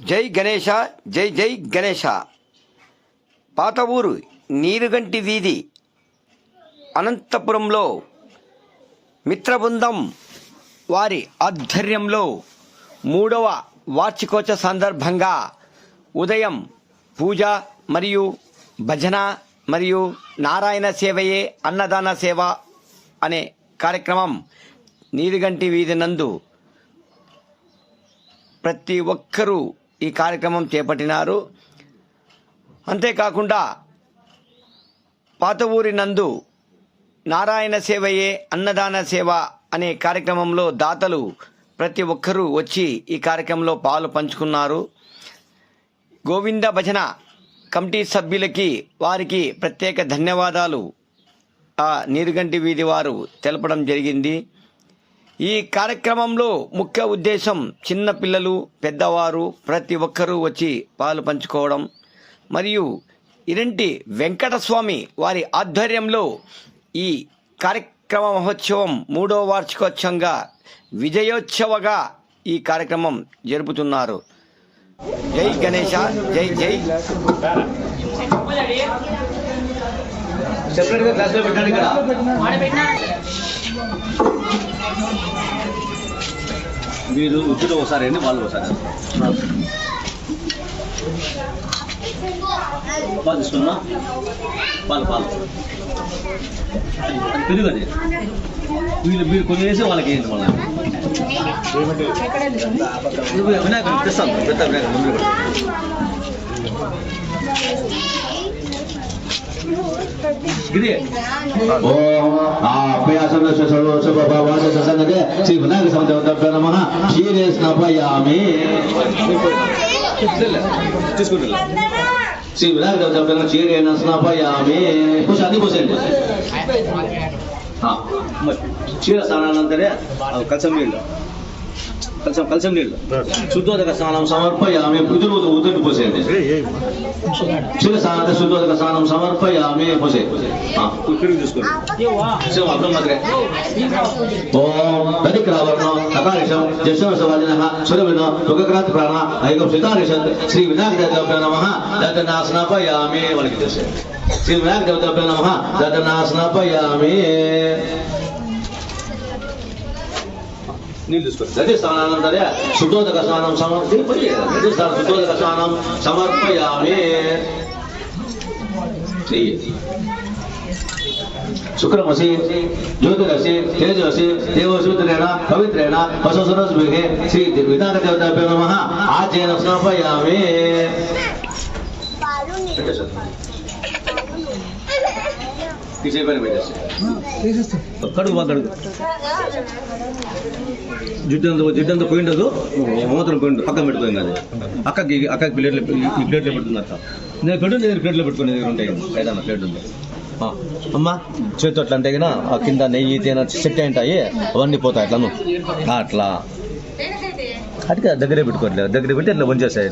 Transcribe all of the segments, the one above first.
జై గణేశ, జై జై గణేశ. పాత ఊరు నీరుగంటి వీధి అనంతపురంలో మిత్రబృందం వారి ఆధ్వర్యంలో 3వ వార్షికోత్సవ సందర్భంగా ఉదయం పూజ మరియు భజన మరియు నారాయణ సేవయే అన్నదాన సేవ అనే కార్యక్రమం నీరుగంటి వీధి నందు ప్రతి ఒక్కరూ ఈ కార్యక్రమం చేపట్టినారు. అంతేకాకుండా పాత ఊరి నందు నారాయణ సేవయే అన్నదాన సేవ అనే కార్యక్రమంలో దాతలు ప్రతి ఒక్కరూ వచ్చి ఈ కార్యక్రమంలో పాలు పంచుకున్నారు. గోవింద భజన కమిటీ సభ్యులకి వారికి ప్రత్యేక ధన్యవాదాలు ఆ నీరుగంటి వీధి వారు తెలపడం జరిగింది. ఈ కార్యక్రమంలో ముఖ్య ఉద్దేశం చిన్న పిల్లలు పెద్దవారు ప్రతి ఒక్కరూ వచ్చి పాలు పంచుకోవడం మరియు ఇరంటి వెంకటస్వామి వారి ఆధ్వర్యంలో ఈ కార్యక్రమ మహోత్సవం 3వ వార్షికోత్సవంగా విజయోత్సవగా ఈ కార్యక్రమం జరుపుతున్నారు. జై గణేశ, జై జై. మీరు ఉద్యోగం ఒకసారి అండి, వాళ్ళు ఒకసారి పాలు తీసుకున్నా. పాలు అది పెరుగు, అది మీరు కొన్ని వేసి వాళ్ళకి వేయండి. మళ్ళీ వినాయకుడు తెస్తాను, పెద్ద వినాయకుడు. శ్రీ వినాయక సంవత్సరం నమః. క్షీరే స్నాపయామి. తీసుకుంటా శ్రీ వినాయక సంవత్సరం క్షీరేణ స్నాపయామి. అన్ని పోసేయండి. క్షీర స్నానానంతరే కలసం నీళ్ళు శుద్ధోదక స్నానం సమర్పయామి. ఉదురు పోసేయండి. క్షీర స్నానంత శుద్ధోదక స్నానం సమర్పయామి. పోసే పెరుగు తీసుకోండి. ఓం దరిక్రావర్ణం అకారిషం జశ్వసవాదిన సురవిన తుగక్రాంతి ప్రాణ ఐకం సితారిషత్ శ్రీ వినాయక దేవతాభ్యో నమః. దత్తనా స్నాపయామి. వాళ్ళకి చేసే శ్రీ వినాయక దేవతాభ్యో నమః. దత్తనా స్నాపయామి. నీళ్ళు తీసుకోండి. గది స్నానానంతరే శుద్ధోదక స్నానం శుద్ధోదక స్నానం సమర్పయామి. శుక్రమసి జ్యోతిరసి తేజసి దేవసూత్రేణ పవిత్రేణ వసోసరస్భిః శ్రీ వినాయక దేవతాభ్యో నమః. ఆచరణ స్నాపయామి. కడుగు జిడ్డంతా పోయిండదు, మూత్రం పోయిండు, పక్కన పెట్టుకోండి. అది అక్కకి ప్లేట్లో ఈ ప్లేట్లో పెడుతుంది. అక్క నేను ప్లేట్లో పెట్టుకుని ఉంటాయి. ఏదన్నా ప్లేట్ ఉంది అమ్మా. చేతి అట్లా అంటే కదా ఆ కింద నెయ్యి తేనె సెట్ ఉంటాయి, అవన్నీ పోతాయి. అట్లా అట్లా అటుక దగ్గరే పెట్టుకోవట్లేదు. దగ్గర పెట్టి అట్లా వంచేస్తాయి.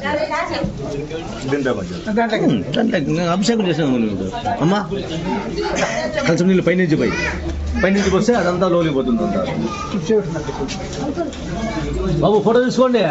అభిషేకం చేసినాము అమ్మా. కొంచెం నీళ్ళు పైనుంచి వస్తే అదంతా లోలిపోతుంది. అంతా బాబు ఫోటో తీసుకోండి.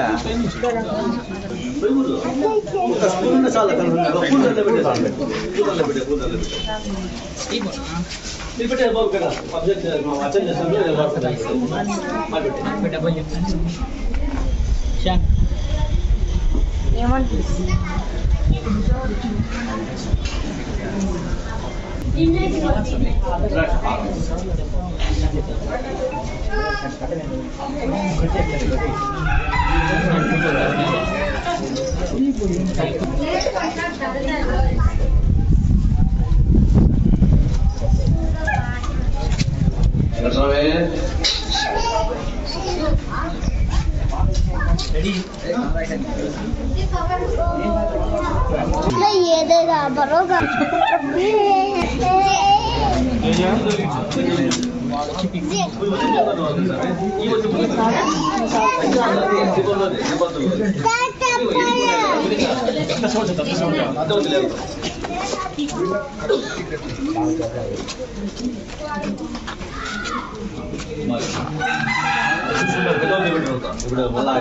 ఇప్పుడు మళ్ళా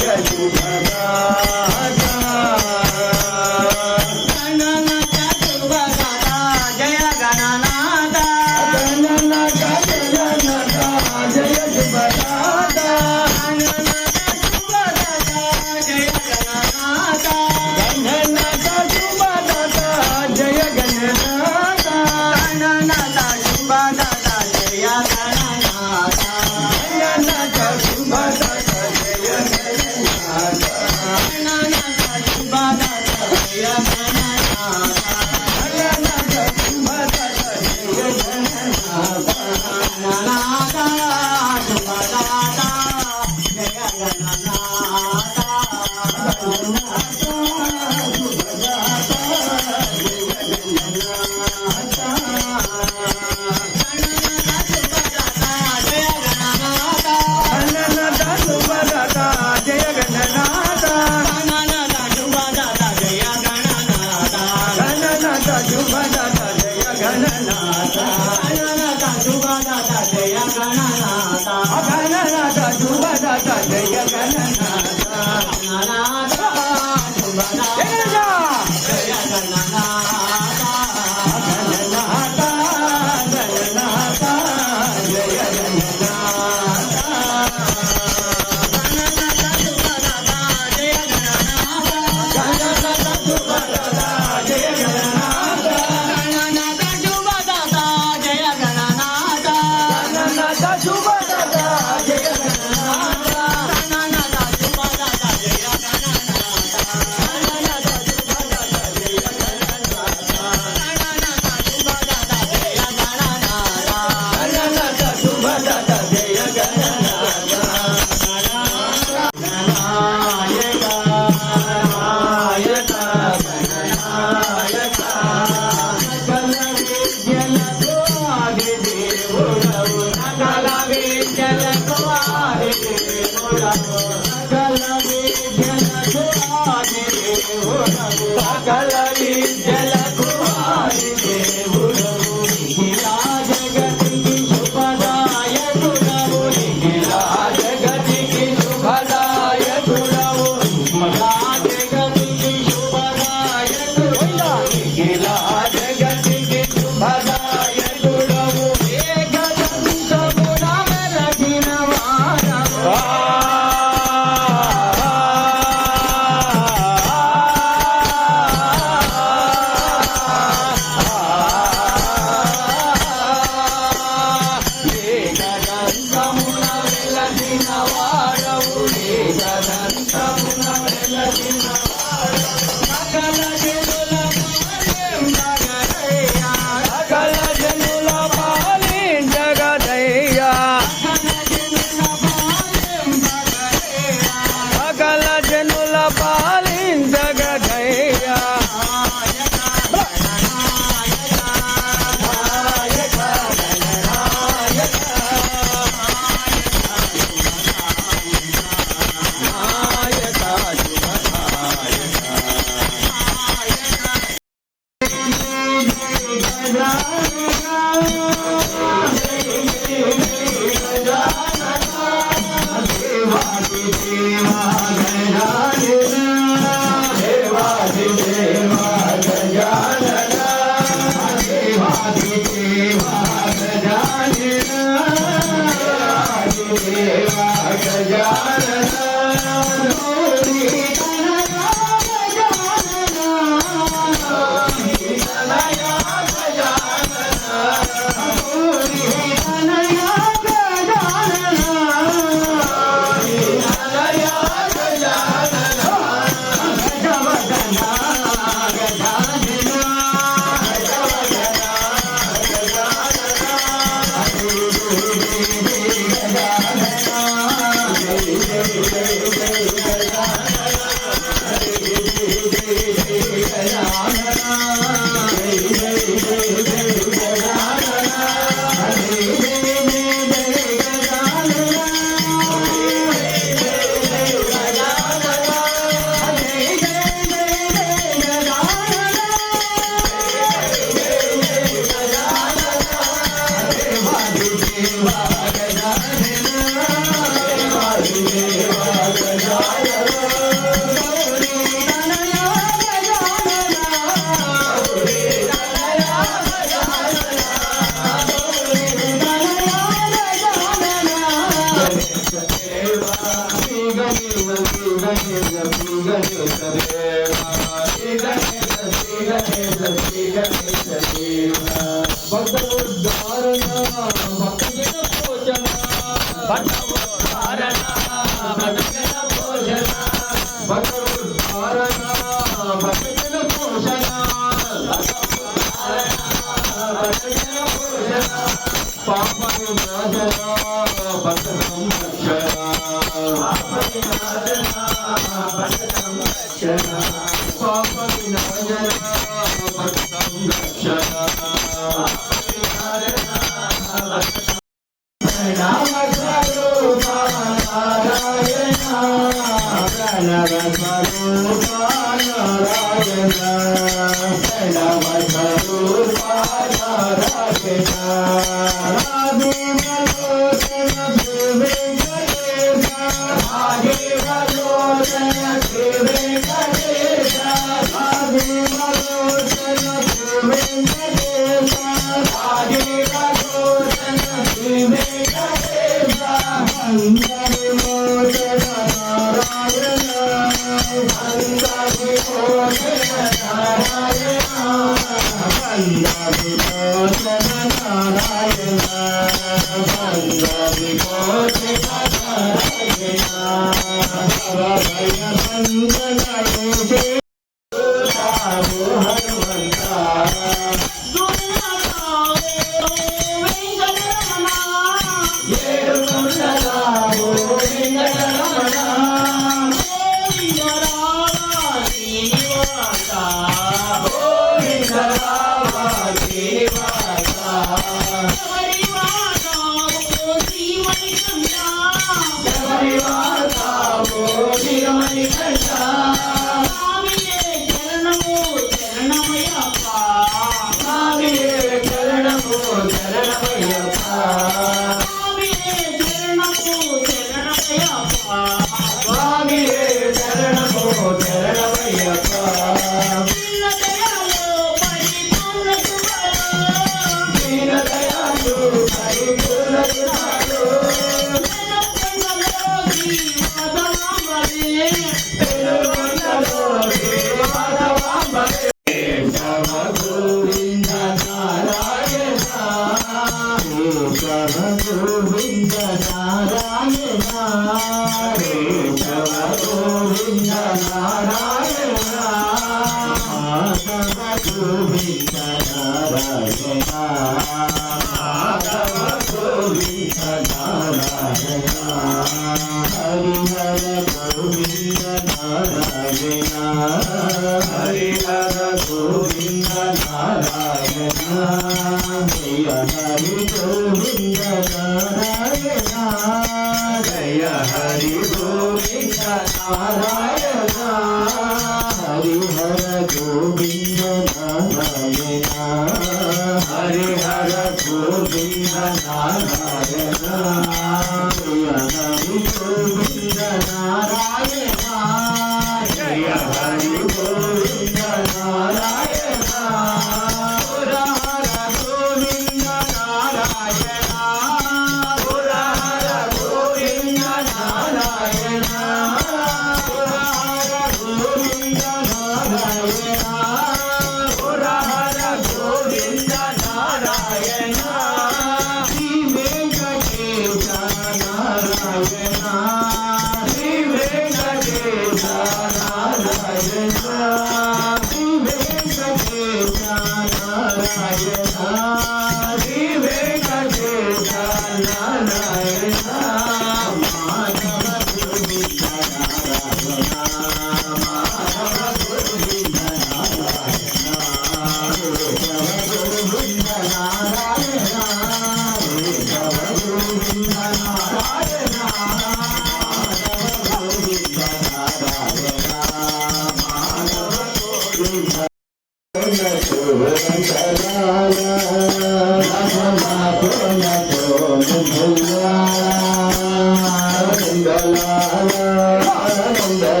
la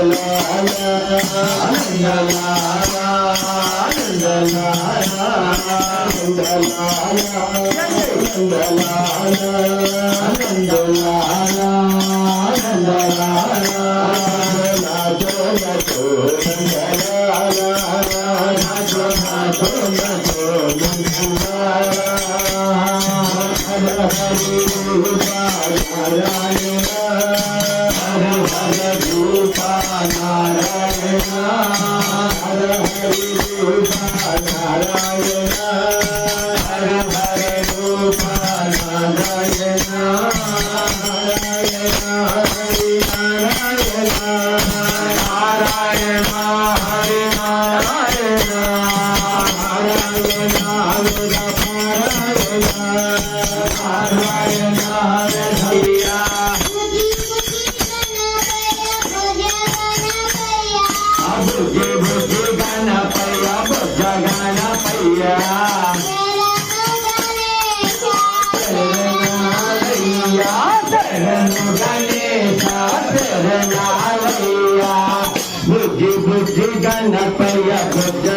బుద్ధి గణపయ్య బుద్ధ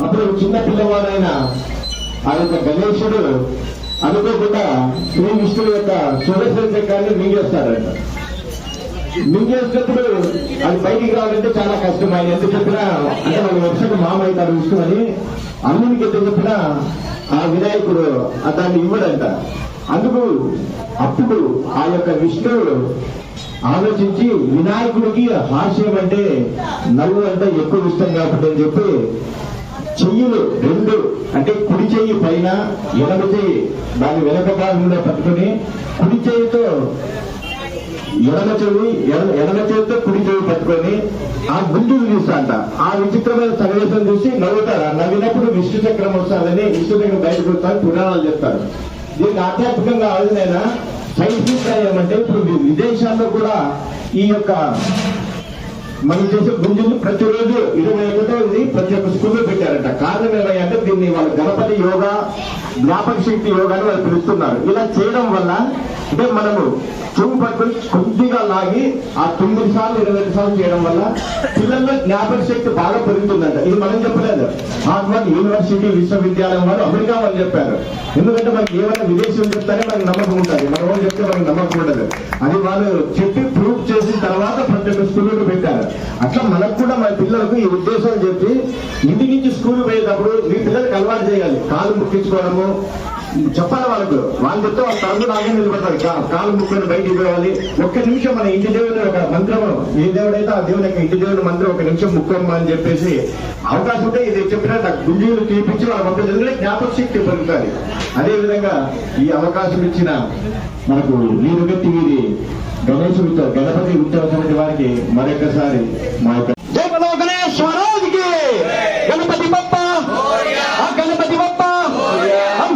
అప్పుడు చిన్న పిల్లవాడైన ఆ యొక్క గణేశుడు అనుకోకుండా శ్రీ విష్ణువు యొక్క సుదర్శన చక్రాన్ని మింగేస్తాడంట. మింగేసినప్పుడు అది బయటికి రావాలంటే చాలా కష్టం. ఆయన ఎంత చెప్పినా అంటే మన వర్షకు మామ అవుతాడు విష్ణు అని అన్నినికి ఎంత చెప్పినా ఆ వినాయకుడు దాన్ని ఇవ్వడంట. అందుకు అప్పుడు ఆ యొక్క విష్ణువుడు ఆలోచించి వినాయకుడికి హాస్యం అంటే నవ్వు అంటే ఎక్కువ ఇష్టం కాబట్టి అని చెప్పి చెయ్యులు రెండు అంటే కుడి చెయ్యి పైన ఎడమ చెయ్యి దాని వెనక భాగంలో పట్టుకుని కుడి చెయ్యితో ఎడమ చేతితో కుడి చెయ్యి పట్టుకొని ఆ గుంజులు తీస్తాంట. ఆ విచిత్రమైన సన్నివేశం చూసి నవ్వుతారు. నవ్వినప్పుడు విష్ణు చక్రం వస్తుందని విష్ణు చక్రం బయటకు వస్తారని పురాణాలు చెప్తారు. దీనికి ఆధ్యాత్మికంగా ఆలోచన సైంటిఫిక్ గా ఏమంటే ఇప్పుడు విదేశాల్లో కూడా ఈ యొక్క మనం చేసే గుంజులు ప్రతిరోజు 21వ ప్రతి ఒక్క స్కూల్లో పెట్టారంట. కారణం ఏమంటే దీన్ని వాళ్ళ గణపతి యోగా జ్ఞాపక శక్తి యోగా అని వాళ్ళు పిలుస్తున్నారు. ఇలా చేయడం వల్ల అంటే మనము చెవు పట్టుకుని కొద్దిగా లాగి ఆ 9 సార్లు 22 సార్లు చేయడం వల్ల పిల్లల్లో జ్ఞాపక శక్తి బాగా పెరుగుతుందంట. ఇది మనం చెప్పలేదు, హార్వర్డ్ యూనివర్సిటీ విశ్వవిద్యాలయం వారు అమెరికా వాళ్ళు చెప్పారు. ఎందుకంటే మనకి ఏమైనా విదేశీయులు చెప్తానే మనకి నమ్మకం ఉంటుంది, మన వాళ్ళు చెప్తే మనకి నమ్మకం ఉండదు. అది వాళ్ళు చెప్పి ప్రూవ్ చేసిన తర్వాత ప్రతి ఒక్క స్కూల్లో పెట్టారు. అట్లా మనకు కూడా మన పిల్లలకు ఈ ఉద్దేశం చెప్పి ఇంటి నుంచి స్కూల్ పోయేటప్పుడు మీ పిల్లలకు అలవాటు చేయాలి. కాలు ముక్కించుకోవడము చెప్పాలి వాళ్ళకు. వాళ్ళు చెప్తే వాళ్ళ తరగతి నాగే నిలబడతారు. కాలు ముక్కుని బయటికి పోవాలి. ఒక్క నిమిషం మన ఇంటి దేవుని ఒక మంత్రము, ఏ దేవుడైతే ఆ దేవుని యొక్క ఇంటి దేవుని మంత్రం 1 నిమిషం ముక్కమ్మ అని చెప్పేసి అవకాశం ఉంటే ఇది చెప్పినా నాకు గుంజీలు తీపించి వాళ్ళ పంపించే జ్ఞాపక శక్తి పెరుగుతుంది. అదేవిధంగా ఈ అవకాశం ఇచ్చిన మనకు నీరుగట్టి వీరి గణపతి ఉత్సవ సమితి వారికి మరొకసారి మా యొక్క జై బలో గణేష్ మహారాజ్కి, గణపతి బప్ప, గణపతి బప్ప,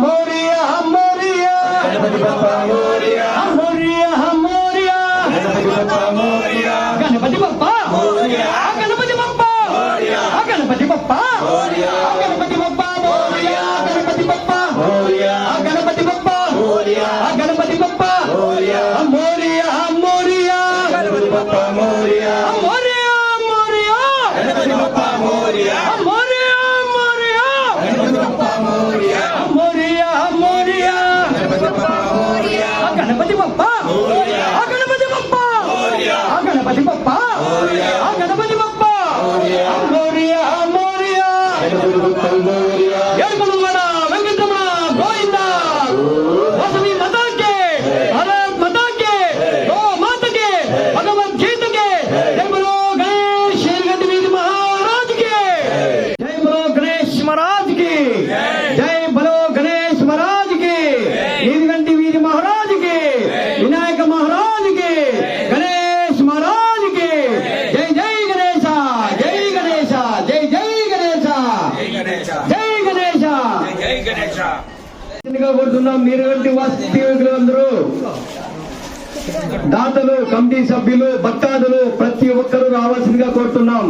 మోరియా మోరియా, గణపతి బప్ప మోరియా, మోరియా మోరియా, గణపతి బప్ప మోరియా, గణపతి బప్ప మోరియా, గణపతి బప్ప మోరియా, గణపతి బప్ప మోరియా, గణపతి బప్ప మోరియా, గణపతి బప్ప మోరియా, గణపతి బప్ప మోరియా, గణపతి బప్ప మోరియా, మోరియా మోరియా, గణపతి బప్ప మోరియా, మోరియా మోరియా, గణపతి బప్ప మోరియా, మోరియా మోరియా, గణపతి బప్ప మోరియా, మోరియా మోరియా, గణపతి బప్ప మోరియా, గణపతి బప్ప మోరియా, గణపతి బప్ప మోరియా, గణపతి బప్ప మోరియా, గణపతి బప్ప మోరియా, మోరియా మోరియా, గణపతి బప్ప మోరియా, ఏడుకొండలవాడ వెంకటరమణ గోవిందా, వాసవి మాతాకి, భారత్ మాతాకి, గో మాతకి, భగవద్గీతకి, జై బలో గణేష్ నీలకంఠ వీధి మహారాజ్కి, జై బలో గణేష్ మహారాజ్కి, జై బలో గణేష్ మహారాజ్కి, నీలకంఠ వీధి మహారాజ్కి, వినాయక మహారాజ్కి, గణేష్ మహారాజ్కి, జై జై గణేశ, జై గణేశ, జై జై గణేశ, జై గణేశ, జై గణేశ. కోరుతున్నాం నీరుగంటి వాస్తవికులందరూ, దాతలు, కమిటీ సభ్యులు, భక్తాదులు ప్రతి ఒక్కరూ రావాల్సిందిగా కోరుతున్నాం.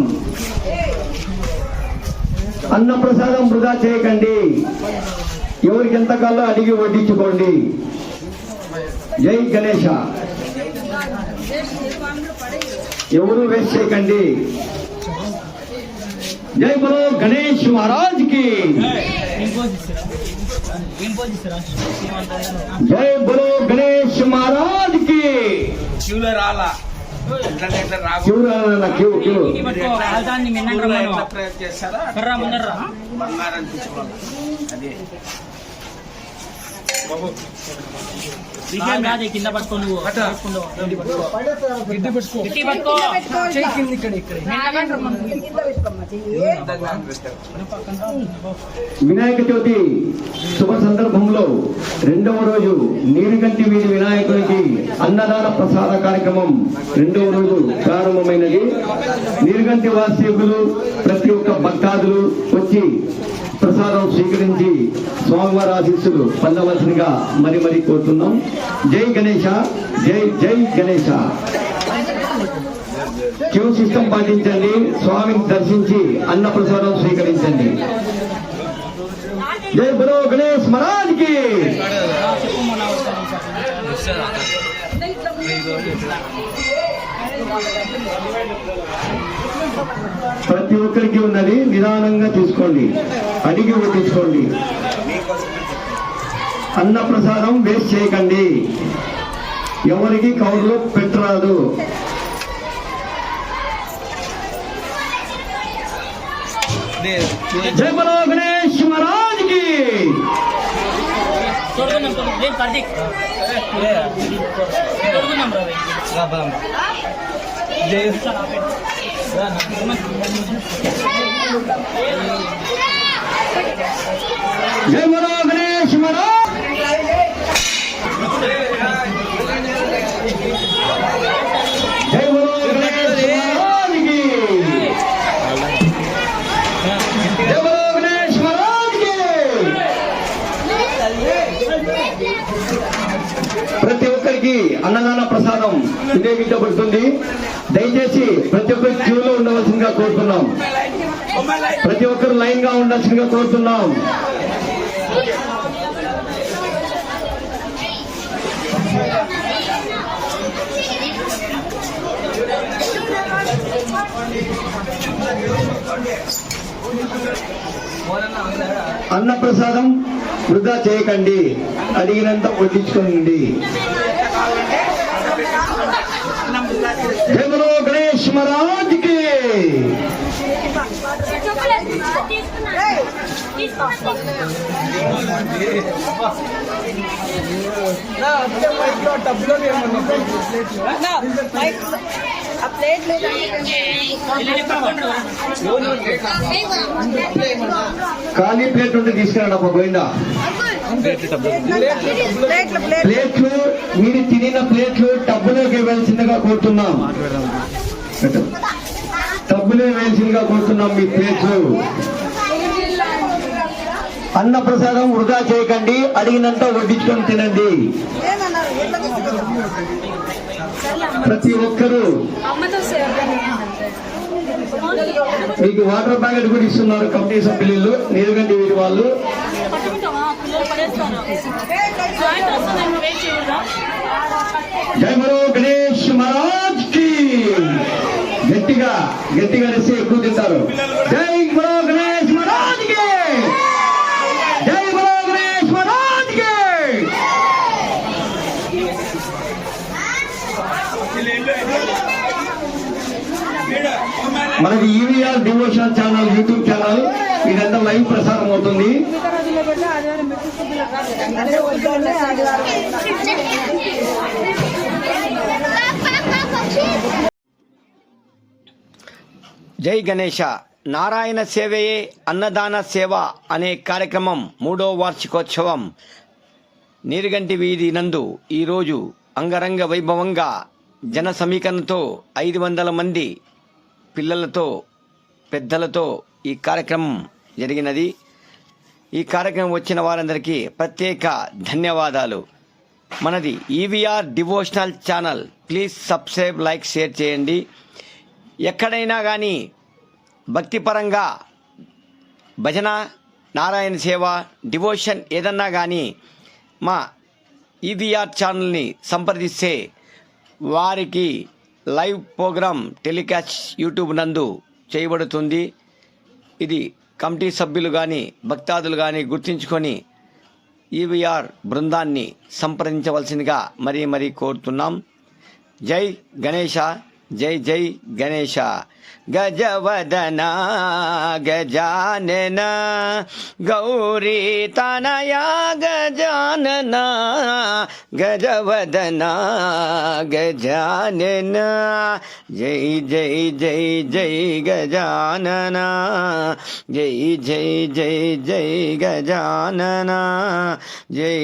అన్నప్రసాదం వృధా చేయకండి, ఎవరికి ఎంత కాల్లో అడిగి వడ్డించుకోండి. జై గణేశ. ఎవరు వేస్ట్ చేయకండి. జై బలో గణేష్ మహారాజ్ కి, జై బలో గణేష్ మహారాజ్ కి. క్యూ రాలా, క్యూ చేస్తారా కింద పట్టుకో నువ్వు వినాయక చవితి శుభ సందర్భంలో రెండవ రోజు నీరుగంటి వీధి వినాయకునికి అన్నదాన ప్రసాద కార్యక్రమం రెండవ రోజు ప్రారంభమైనది. నీరుగంటి వాస్తవ్యులు ప్రతి ఒక్క భక్తాదులు వచ్చి ప్రసాదం స్వీకరించి స్వామివారి ఆశీస్సులు పొందవలసిందిగా మరి మరి కోరుతున్నాం. జై గణేశ, జై జై గణేశ. క్యూ సిస్టమ్ పాటించండి, స్వామిని దర్శించి అన్న ప్రసాదం స్వీకరించండి. జై బలో గణేష్ మహారాజ్ కి. ప్రతి ఒక్కరికి ఉన్నది, నిదానంగా తీసుకోండి, అడిగి వడ్డించుకోండి. అన్న ప్రసాదం వేస్ట్ చేయకండి, ఎవరికి కౌరులో పెట్టరాదు. జై బలో గణేష్ మహారాజ్ కి. జై బలో గణేష్ మహారాజ్. జై బలో గణేష్ మహారాజ్ కి. జై బలో గణేష్ మహారాజ్ కి. ప్రతి ఒక్కరికి అన్నదాన ప్రసాదం వినియోగించబడుతుంది. దయచేసి ప్రతి ఒక్కరు క్యూలో ఉండవలసిందిగా కోరుతున్నాం. ప్రతి ఒక్కరు లైన్ గా ఉండాల్సిందిగా కోరుతున్నాం. అన్న ప్రసాదం వృధా చేయకండి, అడిగినంత వడ్డించుకోండి. జై బలో గణేష్ మహారాజ్ కి. ఖాళీ ప్లేట్ ఉంటే తీసుకురండి అబ్బా పోయిందా. ప్లేట్లు మీరు తినిన ప్లేట్లు టబ్బులోకి వేయాల్సిందిగా కోరుతున్నాం. టబ్బులే వేయాల్సిందిగా కోరుతున్నాం మీ ప్లేట్లు. అన్న ప్రసాదం వృధా చేయకండి, అడిగినంత వడ్డించుకొని తినండి. ప్రతి ఒక్కరూ మీకు వాటర్ ప్యాకెట్ కూడా ఇస్తున్నారు కమిటీ సభ్యులు, నీరుగంటి వీరి వాళ్ళు. జై బలో గణేష్ మహారాజ్ కి. గట్టిగా గట్టిగా రెసి ఎక్కువ తింటారు. జై బలో గణేష్ మహారాజ్ కి. జై బలో గణేష్ మహారాజ్ కి. మనకి EVR devotional channel YouTube channel ఇదంతా లైవ్ ప్రసారం అవుతుంది. జై గణేశ. నారాయణ సేవయే అన్నదాన సేవ అనే కార్యక్రమం 3వ వార్షికోత్సవం నీరుగంటి వీధి నందు ఈరోజు అంగరంగ వైభవంగా జన సమీకరణతో 500 మంది పిల్లలతో పెద్దలతో ఈ కార్యక్రమం జరిగినది. ఈ కార్యక్రమం వచ్చిన వారందరికీ ప్రత్యేక ధన్యవాదాలు. మనది EVR devotional channel. Please subscribe, like, share చేయండి. ఎక్కడైనా కానీ భక్తిపరంగా భజన, నారాయణ సేవ, డివోషన్ ఏదన్నా కానీ మా ఈవీఆర్ ఛానల్ని సంప్రదిస్తే వారికి లైవ్ ప్రోగ్రాం టెలికాస్ట్ యూట్యూబ్ నందు చేయబడుతుంది. ఇది కమిటీ సభ్యులు కానీ భక్తాదులు కానీ గుర్తించుకొని ఈవీఆర్ బృందాన్ని సంప్రదించవలసిందిగా మరీ కోరుతున్నాం. జై గణేశ, జై జై గణేశ గజవదన గజానన గౌరీ తనయ గజానన గజవదన గజానన జై జై జై జై గజానన జై జై జై జై గజానన జై